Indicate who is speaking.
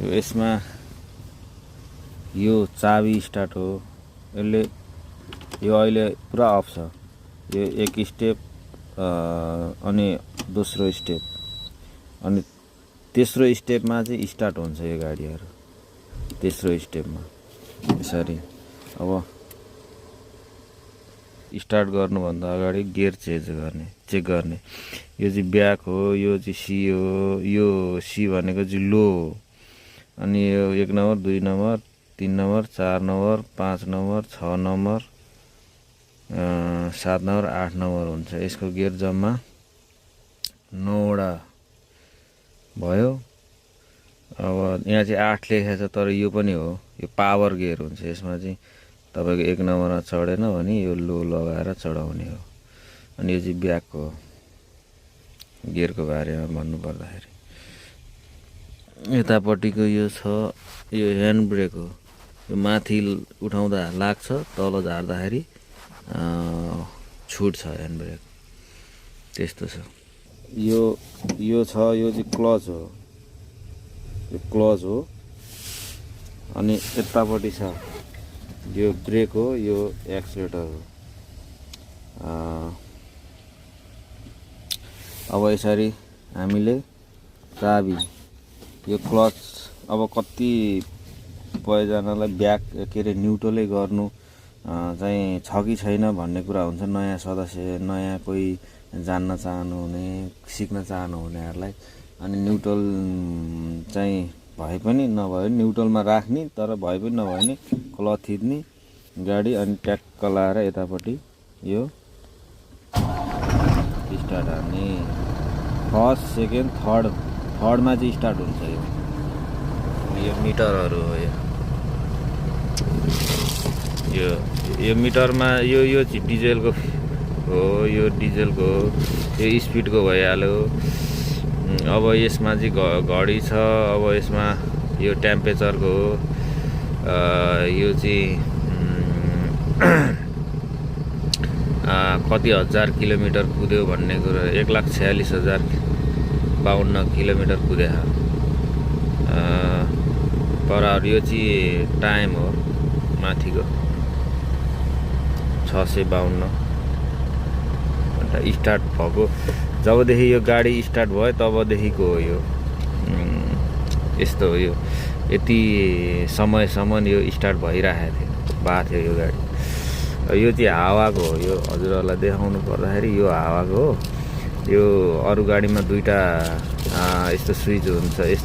Speaker 1: यसमा यो चाबी स्टार्ट हो। यसले यो अहिले पुरा अफ छ। यो एक स्टेप अनि दोस्रो स्टेप अनि तेस्रो स्टेपमा चाहिँ स्टार्ट हुन्छ यो गाडीहरू। तेस्रो स्टेपमा यसरी अब स्टार्ट गर्नुभन्दा अगाडि गियर चेक गर्ने। यो चाहिँ ब्याक हो, यो चाहिँ सी हो। यो सी भनेको चाहिँ लो हो। अनि यो 1 number 2 number 3 number 4 number 5 number 6 number 7 number 8 number हुन्छ। यसको गियर जम्मा 9 वटा भयो। अब यहाँ चाहिँ 8 लेखेको छ, तर यो पनि हो, यो पावर गियर हुन्छ। यसमा चाहिँ तपाईको 1 नम्बरमा चढेन भने यो लो लगाएर चढाउने हो। अनि यो चाहिँ ब्याकको गियरको बारेमा भन्नु पर्दाखेरि यतापट्टिको यो छ, यो ह्यान्ड ब्रेक हो। यो माथि उठाउँदा लाग्छ, तल झार्दाखेरि छुट्छ ह्यान्ड ब्रेक, त्यस्तो छ। यो छ, यो चाहिँ क्लच हो। यो क्लच हो। अनि यतापट्टि छ, यो ब्रेक हो, यो एक्सिलेटर हो। अब यसरी हामीले चाबी, यो क्लच, अब कति पयजनालाई ब्याक के अरे न्युट्रलै गर्नु चाहिँ छ कि छैन भन्ने कुरा हुन्छ। नयाँ सदस्य, नयाँ कोही जान्न चाहनुहुने, सिक्न चाहनुहुनेहरूलाई। अनि न्युट्रल चाहिँ भए पनि नभए पनि न्युट्रलमा राख्ने, तर भए पनि नभए पनि क्लच थिच्ने गाडी, अनि ट्याक्क लाएर यतापट्टि यो स्टार्ट हान्ने। फर्स्ट सेकेन्ड थर्डमा चाहिँ स्टार्ट हुन्छ। यो मिटरहरू हो। यो मिटरमा यो चाहिँ डिजेलको हो। यो डिजेलको हो, यो स्पिडको भइहाल्यो। अब यसमा चाहिँ घडी छ। अब यसमा यो टेम्परेचरको हो। यो चाहिँ कति हजार किलोमिटर कुद्यो भन्ने कुरो, 1,46,052 किलोमिटर कुद्यो पर आवर। यो चाहिँ टाइम हो माथिको 652 घन्टा स्टार्ट भएको। जबदेखि यो गाडी स्टार्ट भयो तबदेखिको हो यो। यस्तो हो। यो यति समयसम्म यो स्टार्ट भइरहेको थियो यो गाडी। यो चाहिँ हावाको हो। यो हजुरहरूलाई देखाउनु पर्दाखेरि यो हावाको हो। यो अरू गाडीमा 2टा यस्तो स्विच हुन्छ। यस्तो